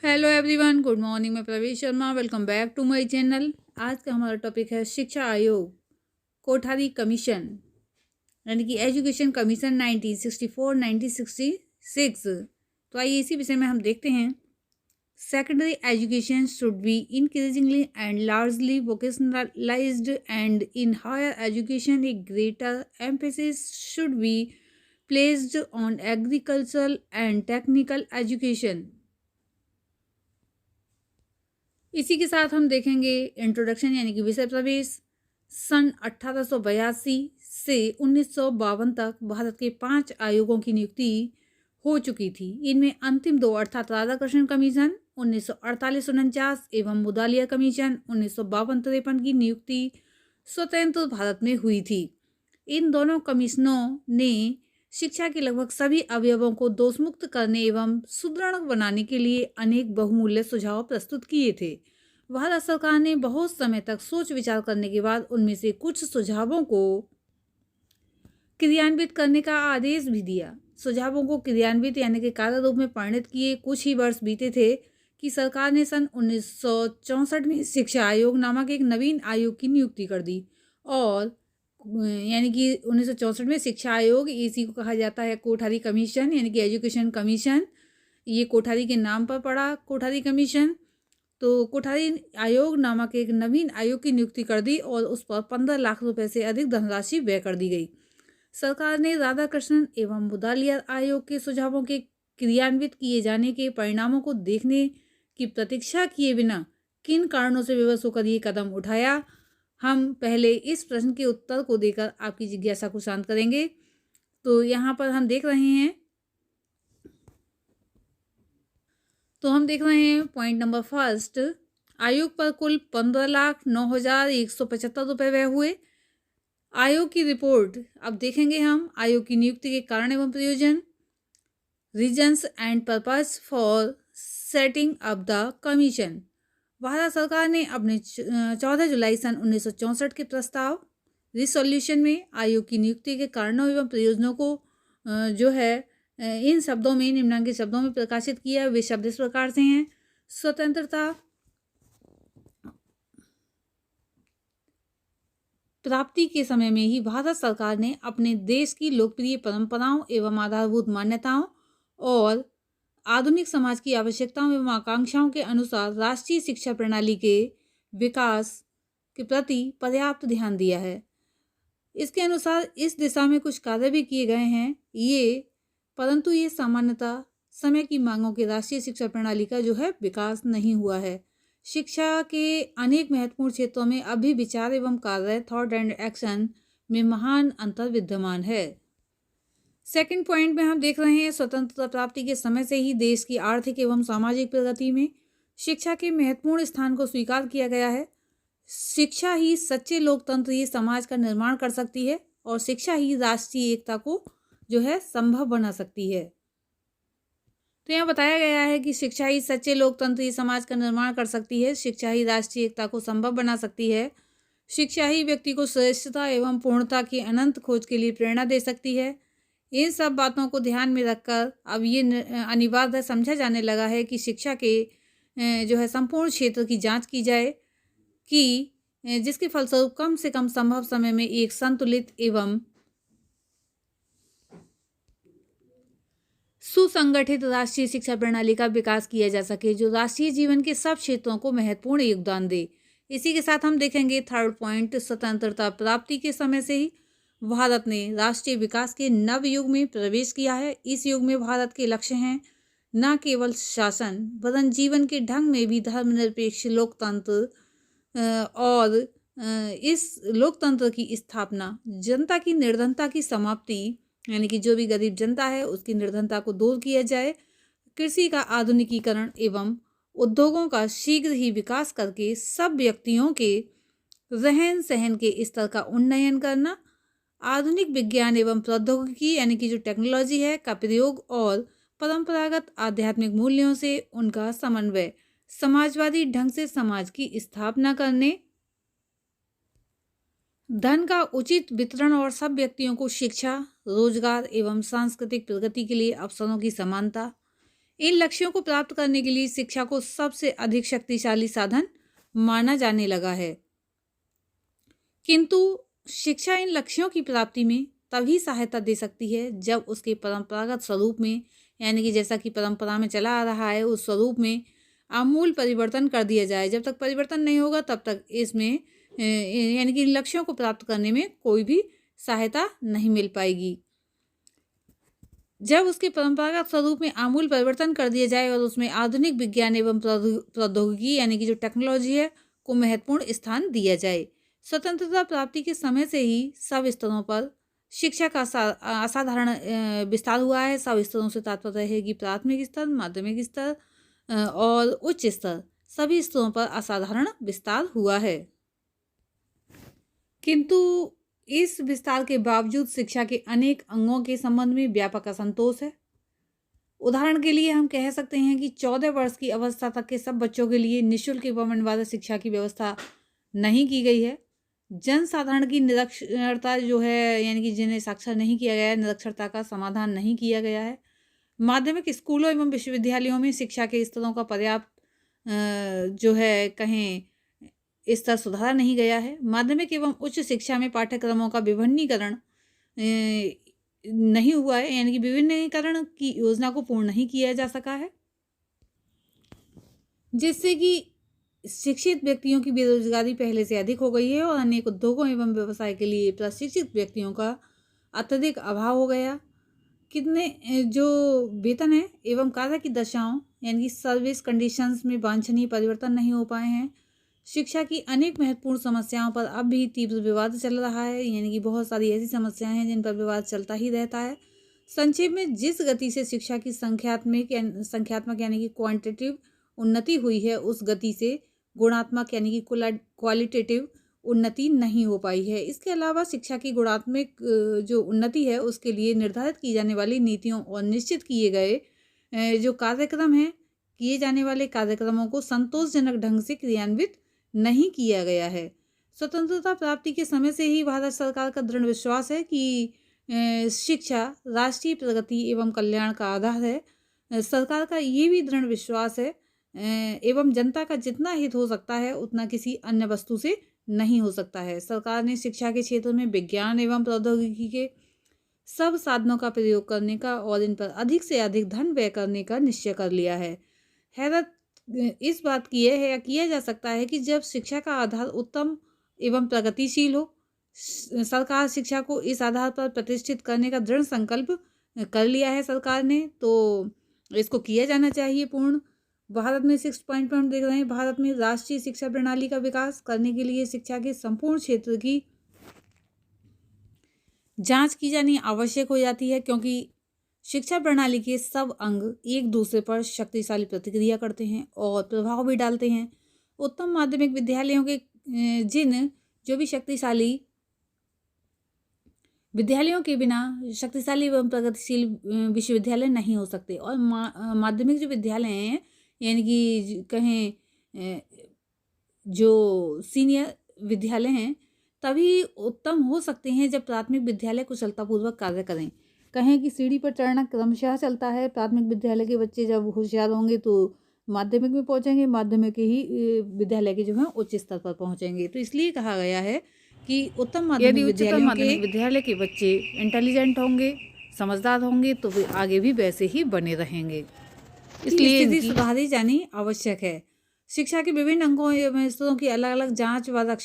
Hello everyone, good morning. मैं Pravesh Sharma, welcome back to my channel. आज का हमारा टॉपिक है शिक्षा आयोग, कोठारी कमीशन, यानी कि एजुकेशन कमीशन 1964-1966। तो आइए इसी विषय में हम देखते हैं। Secondary education should be increasingly and largely vocationalised and in higher education a greater emphasis should be placed on agricultural and technical education. इसी के साथ हम देखेंगे इंट्रोडक्शन यानी कि विषय प्रवेश। सन 1882 से 1952 तक भारत के 5 आयोगों की नियुक्ति हो चुकी थी। इनमें अंतिम 2 अर्थात राधाकृष्णन कमीशन 1948-49 एवं मुदालिया कमीशन 1952-53 की नियुक्ति स्वतंत्र भारत में हुई थी। इन दोनों कमीशनों ने शिक्षा के लगभग सभी अवयवों को दोषमुक्त करने एवं सुदृढ़ बनाने के लिए अनेक बहुमूल्य सुझाव प्रस्तुत किए थे। भारत सरकार ने बहुत समय तक सोच विचार करने के बाद उनमें से कुछ सुझावों को क्रियान्वित करने का आदेश भी दिया। सुझावों को क्रियान्वित यानी कि कार्य रूप में परिणत किए कुछ ही वर्ष बीते थे कि सरकार ने सन 1964 में शिक्षा आयोग नामक एक नवीन आयोग की नियुक्ति कर दी। और यानी कि 1964 में शिक्षा आयोग, इसी को कहा जाता है कोठारी कमीशन यानी कि एजुकेशन कमीशन। ये कोठारी के नाम पर पड़ा कोठारी कमीशन। तो कोठारी आयोग नामक एक नवीन आयोग की नियुक्ति कर दी और उस पर 15 लाख रुपए से अधिक धनराशि व्यय कर दी गई। सरकार ने राधाकृष्णन एवं मुदालिया आयोग के सुझावों के क्रियान्वित किए जाने के परिणामों को देखने की प्रतीक्षा किए बिना किन कारणों से विवश होकर ये कदम उठाया, हम पहले इस प्रश्न के उत्तर को देकर आपकी जिज्ञासा को शांत करेंगे। तो यहाँ पर हम देख रहे हैं पॉइंट नंबर फर्स्ट, आयोग पर कुल 15,09,175 रुपये व्यय हुए। आयोग की रिपोर्ट अब देखेंगे हम। आयोग की नियुक्ति के कारण एवं प्रयोजन, reasons and purpose for setting up the commission. Bharat सरकार ने अपने 14 जुलाई सन 1964 के प्रस्ताव रिसोल्यूशन में आयोग की नियुक्ति के कारणों एवं प्रयोजनों को जो है इन शब्दों में, निम्नलिखित शब्दों में प्रकाशित किया। वे शब्द इस प्रकार से हैं। स्वतंत्रता प्राप्ति के समय में ही भारत सरकार ने अपने देश की लोकप्रिय परंपराओं एवं आधारभूत मान्यताओं और आधुनिक समाज की आवश्यकताओं एवं आकांक्षाओं के अनुसार राष्ट्रीय शिक्षा प्रणाली के विकास के प्रति पर्याप्त ध्यान दिया है। इसके अनुसार इस दिशा में कुछ कार्य भी किए गए हैं परंतु ये सामान्यतः समय की मांगों के राष्ट्रीय शिक्षा प्रणाली का जो है विकास नहीं हुआ है। शिक्षा के अनेक महत्वपूर्ण क्षेत्रों में अभी विचार एवं कार्य, थॉट एंड एक्शन में महान अंतर विद्यमान है। सेकंड पॉइंट में हम देख रहे हैं, स्वतंत्रता प्राप्ति के समय से ही देश की आर्थिक एवं सामाजिक प्रगति में शिक्षा के महत्वपूर्ण स्थान को स्वीकार किया गया है। शिक्षा ही सच्चे लोकतंत्र समाज का निर्माण कर सकती है और शिक्षा ही राष्ट्रीय एकता को जो है संभव बना सकती है। तो यहाँ बताया गया है कि शिक्षा ही सच्चे लोकतंत्र समाज का निर्माण कर सकती है, शिक्षा ही राष्ट्रीय एकता को संभव बना सकती है, शिक्षा ही व्यक्ति को श्रेष्ठता एवं पूर्णता की अनंत खोज के लिए प्रेरणा दे सकती है। इन सब बातों को ध्यान में रखकर अब ये अनिवार्य समझा जाने लगा है कि शिक्षा के जो है संपूर्ण क्षेत्र की जांच की जाए कि जिसके फलस्वरूप कम से कम संभव समय में एक संतुलित एवं सुसंगठित राष्ट्रीय शिक्षा प्रणाली का विकास किया जा सके जो राष्ट्रीय जीवन के सब क्षेत्रों को महत्वपूर्ण योगदान दे। इसी के साथ हम देखेंगे थर्ड पॉइंट, स्वतंत्रता प्राप्ति के समय से ही भारत ने राष्ट्रीय विकास के नव युग में प्रवेश किया है। इस युग में भारत के लक्ष्य हैं न केवल शासन वरन जीवन के ढंग में भी धर्मनिरपेक्ष लोकतंत्र और इस लोकतंत्र की स्थापना, जनता की निर्धनता की समाप्ति यानी कि जो भी गरीब जनता है उसकी निर्धनता को दूर किया जाए, कृषि का आधुनिकीकरण एवं उद्योगों का शीघ्र ही विकास करके सब व्यक्तियों के रहन सहन के स्तर का उन्नयन करना, आधुनिक विज्ञान एवं प्रौद्योगिकी यानी कि जो टेक्नोलॉजी है का प्रयोग और परंपरागत आध्यात्मिक मूल्यों से उनका समन्वय, समाजवादी ढंग से समाज की स्थापना करने, धन का उचित वितरण और सब व्यक्तियों को शिक्षा, रोजगार एवं सांस्कृतिक प्रगति के लिए अवसरों की समानता, इन लक्ष्यों को प्राप्त करने के लिए शिक्षा को सबसे अधिक शक्तिशाली साधन माना जाने लगा है। किंतु शिक्षा इन लक्ष्यों की प्राप्ति में तभी सहायता दे सकती है जब उसके परंपरागत स्वरूप में, यानी कि जैसा कि परंपरा में चला आ रहा है उस स्वरूप में आमूल परिवर्तन कर दिया जाए। जब तक परिवर्तन नहीं होगा तब तक इसमें यानी कि लक्ष्यों को प्राप्त करने में कोई भी सहायता नहीं मिल पाएगी। जब उसके परंपरागत स्वरूप में आमूल परिवर्तन कर दिया जाए और उसमें आधुनिक विज्ञान एवं प्रौद्योगिकी यानी कि जो टेक्नोलॉजी है को महत्वपूर्ण स्थान दिया जाए। स्वतंत्रता प्राप्ति के समय से ही सब स्तरों पर शिक्षा का असाधारण विस्तार हुआ है। सब स्तरों से तात्पर्य है कि प्राथमिक स्तर, माध्यमिक स्तर और उच्च स्तर, सभी स्तरों पर असाधारण विस्तार हुआ है। किंतु इस विस्तार के बावजूद शिक्षा के अनेक अंगों के संबंध में व्यापक असंतोष है। उदाहरण के लिए हम कह सकते हैं कि 14 वर्ष की अवस्था तक के सब बच्चों के लिए निःशुल्क एवं अनिवार्य शिक्षा की व्यवस्था नहीं की गई है। जनसाधारण की निरक्षरता जो है, यानी कि जिन्हें साक्षर नहीं किया गया है, निरक्षरता का समाधान नहीं किया गया है। माध्यमिक स्कूलों एवं विश्वविद्यालयों में शिक्षा के स्तरों का पर्याप्त जो है कहें स्तर सुधारा नहीं गया है। माध्यमिक एवं उच्च शिक्षा में पाठ्यक्रमों का विभिन्नीकरण नहीं हुआ है, यानी कि विभिन्नीकरण की योजना को पूर्ण नहीं किया जा सका है, जिससे कि शिक्षित व्यक्तियों की बेरोजगारी पहले से अधिक हो गई है और अनेक उद्योगों एवं व्यवसाय के लिए प्रशिक्षित व्यक्तियों का अत्यधिक अभाव हो गया। कितने जो वेतन है एवं कार्य की दशाओं यानी कि सर्विस कंडीशंस में वांछनीय परिवर्तन नहीं हो पाए हैं। शिक्षा की अनेक महत्वपूर्ण समस्याओं पर अब भी तीव्र विवाद चल रहा है, यानी कि बहुत सारी ऐसी समस्याएं हैं जिन पर विवाद चलता ही रहता है। संक्षेप में, जिस गति से शिक्षा की संख्यात्मक यानी कि क्वांटिटेटिव उन्नति हुई है, उस गति से गुणात्मक यानी कि क्वालिटेटिव उन्नति नहीं हो पाई है। इसके अलावा शिक्षा की गुणात्मक जो उन्नति है उसके लिए निर्धारित की जाने वाली नीतियों और निश्चित किए गए जो कार्यक्रम हैं, किए जाने वाले कार्यक्रमों को संतोषजनक ढंग से क्रियान्वित नहीं किया गया है। स्वतंत्रता प्राप्ति के समय से ही भारत सरकार का दृढ़ विश्वास है कि शिक्षा राष्ट्रीय प्रगति एवं कल्याण का आधार है। सरकार का ये भी दृढ़ विश्वास है एवं जनता का जितना हित हो सकता है उतना किसी अन्य वस्तु से नहीं हो सकता है। सरकार ने शिक्षा के क्षेत्र में विज्ञान एवं प्रौद्योगिकी के सब साधनों का प्रयोग करने का और इन पर अधिक से अधिक धन व्यय करने का निश्चय कर लिया है। हैरत इस बात की है या किया जा सकता है कि जब शिक्षा का आधार उत्तम एवं प्रगतिशील हो, सरकार शिक्षा को इस आधार पर प्रतिष्ठित करने का दृढ़ संकल्प कर लिया है सरकार ने, तो इसको किया जाना चाहिए पूर्ण। भारत में 6 पॉइंट पर हम देख रहे हैं, भारत में राष्ट्रीय शिक्षा प्रणाली का विकास करने के लिए शिक्षा के संपूर्ण क्षेत्र की जांच की जानी आवश्यक हो जाती है, क्योंकि शिक्षा प्रणाली के सब अंग एक दूसरे पर शक्तिशाली प्रतिक्रिया करते हैं और प्रभाव भी डालते हैं। उत्तम माध्यमिक विद्यालयों के जिन जो भी शक्तिशाली विद्यालयों के बिना शक्तिशाली एवं प्रगतिशील विश्वविद्यालय नहीं हो सकते। और माध्यमिक जो विद्यालय हैं, यानी कि कहें जो सीनियर विद्यालय हैं, तभी उत्तम हो सकते हैं जब प्राथमिक विद्यालय कुशलतापूर्वक कार्य करें। कहें कि सीढ़ी पर चढ़ना क्रमशः चलता है। प्राथमिक विद्यालय के बच्चे जब होशियार होंगे तो माध्यमिक में पहुंचेंगे, माध्यमिक के ही विद्यालय के जो है उच्च स्तर पर पहुंचेंगे। तो इसलिए कहा गया है कि उत्तम माध्यमिक विद्यालय के बच्चे इंटेलिजेंट होंगे, समझदार होंगे, तो वे आगे भी वैसे ही बने रहेंगे। इसलिए स्थिति सुधारी जानी आवश्यक है। शिक्षा के विभिन्न अंगों एवं स्तरों की अलग अलग जांच व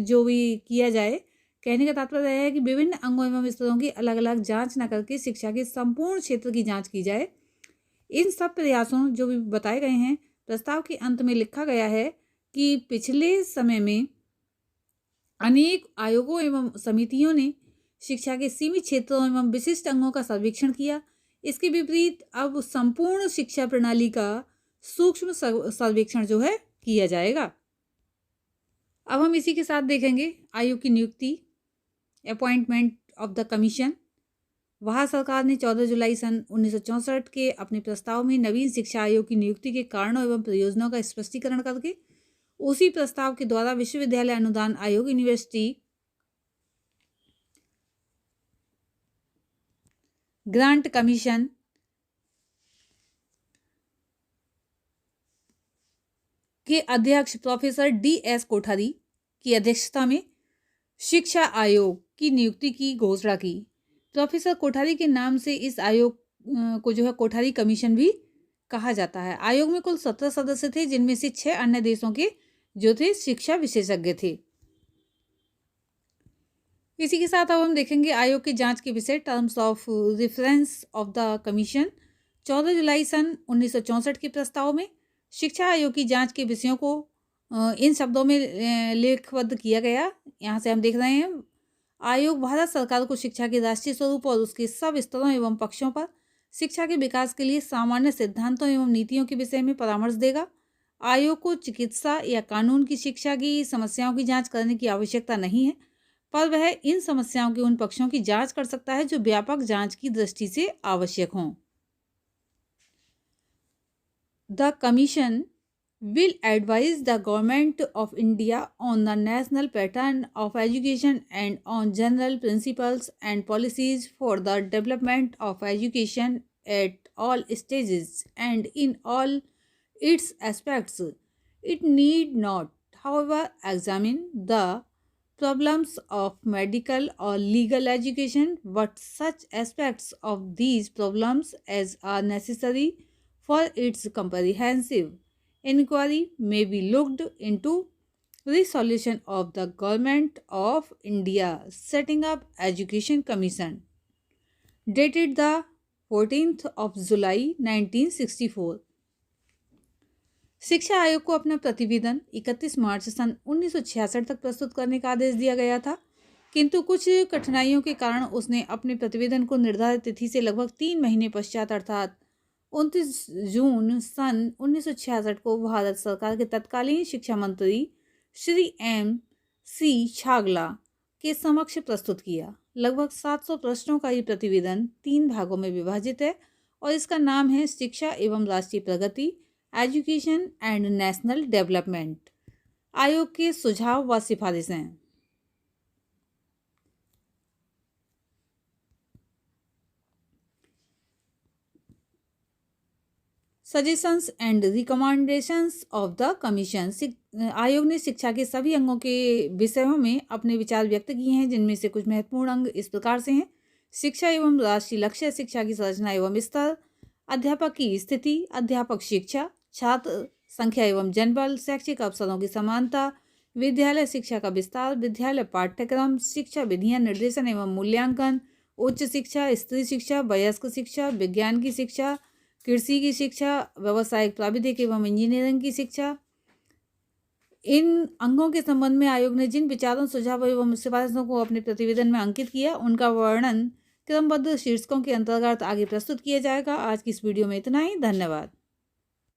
जो भी किया जाए, कहने का तात्पर्य है कि विभिन्न अंगों एवं स्तरों की अलग अलग जांच न करके शिक्षा के संपूर्ण क्षेत्र की जांच की जाए। इन सब प्रयासों जो भी बताए गए हैं, प्रस्ताव के अंत में लिखा गया है कि पिछले समय में अनेक आयोगों एवं समितियों ने शिक्षा के सीमित क्षेत्रों एवं विशिष्ट अंगों का सर्वेक्षण किया। इसके विपरीत अब संपूर्ण शिक्षा प्रणाली का सूक्ष्म सर्वेक्षण जो है किया जाएगा। अब हम इसी के साथ देखेंगे आयोग की नियुक्ति, appointment of the commission. Bharat सरकार ने 14 जुलाई सन 1964 के अपने प्रस्ताव में नवीन शिक्षा आयोग की नियुक्ति के कारणों एवं प्रयोजनों का स्पष्टीकरण करके उसी प्रस्ताव के द्वारा विश्वविद्यालय अनुदान आयोग, यूनिवर्सिटी ग्रांट कमीशन के अध्यक्ष प्रोफेसर DS कोठारी की अध्यक्षता में शिक्षा आयोग की नियुक्ति की घोषणा की। प्रोफेसर कोठारी के नाम से इस आयोग को जो है कोठारी कमीशन भी कहा जाता है। आयोग में कुल 17 सदस्य थे, जिनमें से 6 अन्य देशों के जो थे शिक्षा विशेषज्ञ थे। इसी के साथ अब हम देखेंगे आयोग की जांच के विषय, terms of reference of the commission. 14 जुलाई सन 1964 के प्रस्ताव में शिक्षा आयोग की जांच के विषयों को इन शब्दों में लेखबद्ध किया गया। यहाँ से हम देख रहे हैं, आयोग भारत सरकार को शिक्षा के राष्ट्रीय स्वरूप और उसके सब स्तरों एवं पक्षों पर शिक्षा के विकास के लिए सामान्य सिद्धांतों एवं नीतियों के विषय में परामर्श देगा। आयोग को चिकित्सा या कानून की शिक्षा की समस्याओं की जांच करने की आवश्यकता नहीं है, पर वह इन समस्याओं के उन पक्षों की जांच कर सकता है जो व्यापक जांच की दृष्टि से आवश्यक हों। The commission will advise the government of India on the national pattern of education and on general principles and policies for the development of education at all stages and in all its aspects. It need not, however, examine the problems of medical or legal education, but such aspects of these problems as are necessary for its comprehensive inquiry may be looked into resolution of the Government of India setting up Education Commission dated the 14th of July 1964। शिक्षा आयोग को अपना प्रतिवेदन 31 मार्च सन 1966 तक प्रस्तुत करने का आदेश दिया गया था, किंतु कुछ कठिनाइयों के कारण उसने अपने प्रतिवेदन को निर्धारित तिथि से लगभग 3 महीने पश्चात अर्थात 29 जून सन 1966 को भारत सरकार के तत्कालीन शिक्षा मंत्री श्री MC छागला के समक्ष प्रस्तुत किया। लगभग 700 प्रश्नों का ये प्रतिवेदन 3 भागों में विभाजित है और इसका नाम है शिक्षा एवं राष्ट्रीय प्रगति, एजुकेशन एंड नेशनल डेवलपमेंट। आयोग के सुझाव व सिफारिशें। Suggestions and recommendations of the commission. आयोग ने शिक्षा के सभी अंगों के विषयों में अपने विचार व्यक्त किए हैं, जिनमें से कुछ महत्वपूर्ण अंग इस प्रकार से हैं। शिक्षा एवं राष्ट्रीय लक्ष्य, शिक्षा की संरचना एवं स्तर, अध्यापक की स्थिति, अध्यापक शिक्षा, छात्र संख्या एवं जनबल, शैक्षिक अवसरों की समानता, विद्यालय शिक्षा का विस्तार, विद्यालय पाठ्यक्रम, शिक्षा विधियां, निर्देशन एवं मूल्यांकन, उच्च शिक्षा, स्त्री शिक्षा, वयस्क शिक्षा, विज्ञान की शिक्षा, कृषि की शिक्षा, व्यावसायिक प्राविधिक एवं इंजीनियरिंग की शिक्षा। इन अंगों के संबंध में आयोग ने जिन विचारों, सुझावों एवं सिफारिशों को अपने प्रतिवेदन में अंकित किया, उनका वर्णन क्रमबद्ध शीर्षकों के अंतर्गत आगे प्रस्तुत किया जाएगा। आज की इस वीडियो में इतना ही। धन्यवाद।